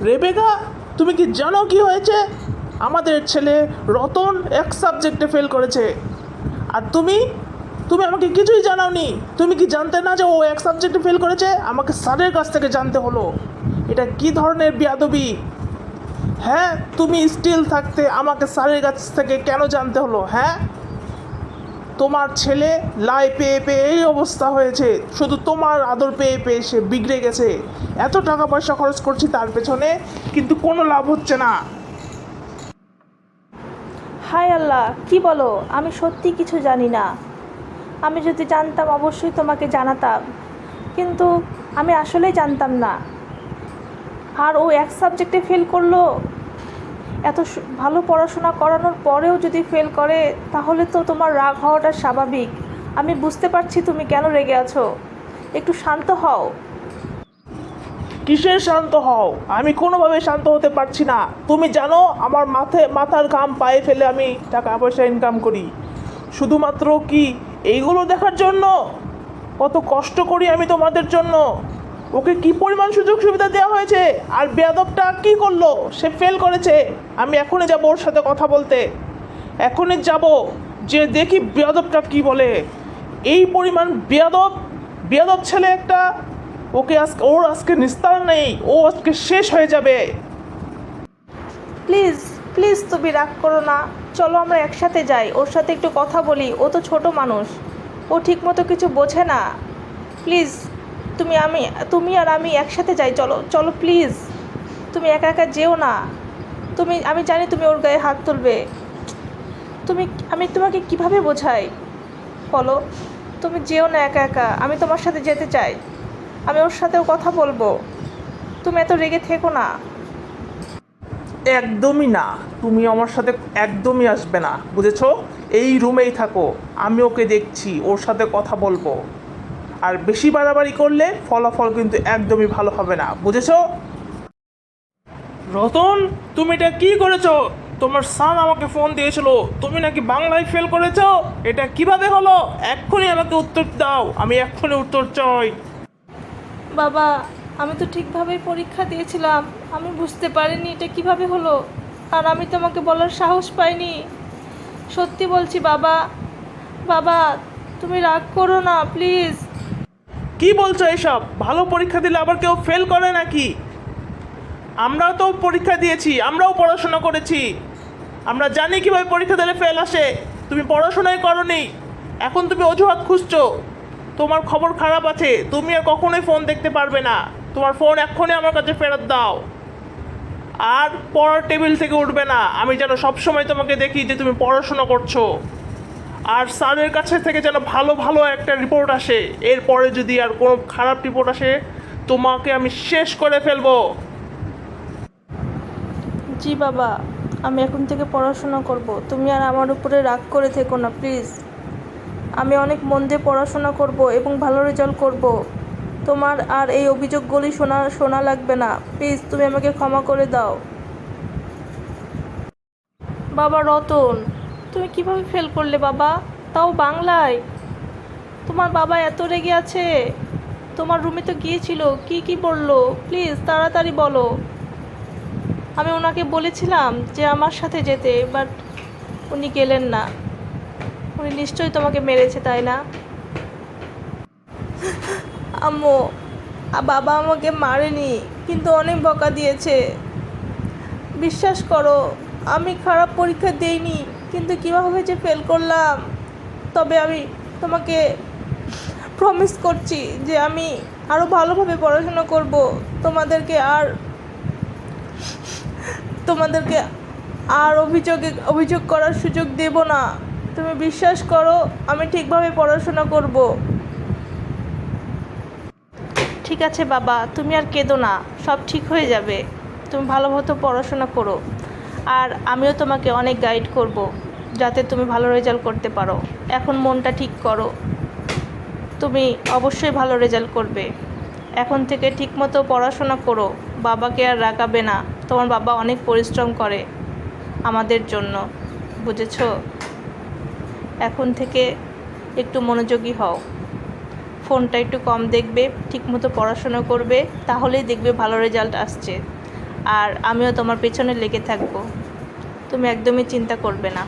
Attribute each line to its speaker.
Speaker 1: Rebecca, তুমি কি জানো কি হয়েছে? আমাদের ছেলে রতন এক সাবজেক্টে ফেল করেছে। আর তুমি তুমি আমাকে কিছুই জানাওনি। তুমি কি জানতে না যে ও এক সাবজেক্টে ফেল করেছে? আমাকে স্যারের কাছ থেকে জানতে হলো। এটা কি ধরনের বেয়াদবি? হ্যাঁ, তুমি স্টিল থাকতে আমাকে স্যারের কাছ থেকে কেন জানতে হলো? হ্যাঁ, তোমার ছেলে লাই পেয়ে পেয়ে এই অবস্থা হয়েছে। শুধু তোমার আদর পেয়ে পেয়ে সে বিগড়ে গেছে। এত টাকা পয়সা খরচ করছি তার পেছনে, কিন্তু কোনো লাভ হচ্ছে না।
Speaker 2: হায় আল্লাহ, কি বলো? আমি সত্যি কিছু জানি না। আমি যদি জানতাম অবশ্যই তোমাকে জানাতাম, কিন্তু আমি আসলেই জানতাম না। আর ও এক সাবজেক্টে ফেল করলো। এত ভালো পড়াশোনা করানোর পরেও যদি ফেল করে, তাহলে তো তোমার রাগ হওয়াটা স্বাভাবিক। আমি বুঝতে পারছি তুমি কেন রেগে আছো। একটু শান্ত হও।
Speaker 1: কিসের শান্ত হও? আমি কোনোভাবে শান্ত হতে পারছি না। তুমি জানো আমার মাথার ঘাম পায়ে ফেলে আমি টাকা পয়সা ইনকাম করি, শুধুমাত্র কি এইগুলো দেখার জন্য? কত কষ্ট করি আমি তোমাদের জন্য। ওকে কি পরিমাণ সুযোগ সুবিধা দেওয়া হয়েছে, আর বেয়াদবটা কি করলো? সে ফেল করেছে। আমি এখনই যাবো ওর সাথে কথা বলতে। এখনই যাব, যে দেখি বেয়াদবটা কি বলে। এই পরিমাণ বেয়াদব বেয়াদব ছেলে একটা। ওর আজকে নিস্তার নেই। ও আজকে শেষ হয়ে যাবে।
Speaker 2: প্লিজ প্লিজ তুমি রাগ করো না। চলো আমরা একসাথে যাই, ওর সাথে একটু কথা বলি। ও তো ছোট মানুষ, ও ঠিকমতো কিছু বোঝে না। প্লিজ তুমি আর আমি একসাথে যাই। চলো চলো প্লিজ। তুমি একা একা যেও না। আমি জানি তুমি ওর গায়ে হাত তুলবে। আমি তোমাকে কিভাবে বোঝাই বলো? তুমি যেও না একা একা, আমি তোমার সাথে যেতে চাই। আমি ওর সাথেও কথা বলবো। তুমি এত রেগে থেকো না।
Speaker 1: একদমই না। তুমি আমার সাথে একদমই আসবে না, বুঝেছো? এই রুমেই থাকো। আমি ওকে দেখছি, ওর সাথে কথা বলবো। আর বেশি বাড়াবাড়ি করলে ফলাফল কিন্তু একদমই ভালো হবে না, বুঝেছো? রতন, তুমি এটা কি করেছো? তোমার স্যার আমাকে ফোন দিয়েছিল, তুমি নাকি বাংলায় ফেল করেছো। এটা কিভাবে হলো? এক্ষুনি আমাকে উত্তর দাও। আমি এক্ষুনি উত্তর চাই।
Speaker 2: বাবা, আমি তো ঠিকভাবেই পরীক্ষা দিয়েছিলাম। আমি বুঝতে পারিনি এটা কিভাবে হলো। আর আমি তোমাকে বলার সাহস পাইনি। সত্যি বলছি বাবা। বাবা, তুমি রাগ করো না প্লিজ।
Speaker 1: কি বলছো এসব? ভালো পরীক্ষা দিলে আবার কেউ ফেল করে নাকি? আমরাও তো পরীক্ষা দিয়েছি, আমরাও পড়াশোনা করেছি। আমরা জানি কীভাবে পরীক্ষা দিলে ফেল আসে। তুমি পড়াশোনাই করোনি, এখন তুমি অজুহাত খুঁজছো। তোমার খবর খারাপ আছে, তুমি আর কখনোই ফোন দেখতে পারবে না। তোমার ফোন এক্ষুনি আমার কাছে ফেরত দাও। আর পড়ার টেবিল থেকে উঠবে না। আমি যেন সবসময় তোমাকে দেখি যে তুমি পড়াশোনা করছো। আর স্যারের কাছে থেকে যেন ভালো ভালো একটা রিপোর্ট আসে। এরপরে যদি আর কোনো খারাপ রিপোর্ট আসে, তোমাকে আমি শেষ করে ফেলবো।
Speaker 2: জি বাবা, আমি এখন থেকে পড়াশোনা করব। তুমি আর আমার উপরে রাগ করে থেকো না প্লিজ। আমি অনেক মন দিয়ে পড়াশোনা করব এবং ভালো রেজাল্ট করব। তোমার আর এই অভিযোগগুলি শোনা লাগবে না। প্লিজ তুমি আমাকে ক্ষমা করে দাও। বাবা রতন, তুমি কিভাবে ফেল করলে বাবা? তাও বাংলায়। তোমার বাবা এত রেগে আছে। তোমার রুমে তো গিয়েছিল, কি কি বললো? প্লিজ তাড়াতাড়ি বলো। আমি ওনাকে বলেছিলাম যে আমার সাথে যেতে, বাট উনি গেলেন না। উনি নিশ্চয়ই তোমাকে মেরেছে, তাই না? আম্মু, বাবা আমাকে মারেনি, কিন্তু অনেক বকা দিয়েছে। বিশ্বাস করো, আমি খারাপ পরীক্ষা দেইনি, কিন্তু কীভাবে যে ফেল করলাম। তবে আমি তোমাকে প্রমিস করছি যে আমি আরও ভালোভাবে পড়াশোনা করব। তোমাদেরকে আর তোমাদেরকে আর অভিযোগ করার সুযোগ দেব না। তুমি বিশ্বাস করো, আমি ঠিকভাবে পড়াশোনা করব। ঠিক আছে বাবা, তুমি আর কেঁদো না, সব ঠিক হয়ে যাবে। তুমি ভালোমতো পড়াশোনা করো। আর আমিও তোমাকে অনেক গাইড করব, যাতে তুমি ভালো রেজাল্ট করতে পারো। এখন মনটা ঠিক করো, তুমি অবশ্যই ভালো রেজাল্ট করবে। এখন থেকে ঠিকমতো পড়াশোনা করো। বাবাকে আর রাগাবে না। তোমার বাবা অনেক পরিশ্রম করে আমাদের জন্য, বুঝেছো? এখন থেকে একটু মনোযোগী হও। ফোনটা একটু কম দেখবে, ঠিকমতো পড়াশোনা করবে, তাহলেই দেখবে ভালো রেজাল্ট আসছে। আর আমিও তোমার পেছনে লেগে থাকবো। তুমি একদমই চিন্তা করবে না।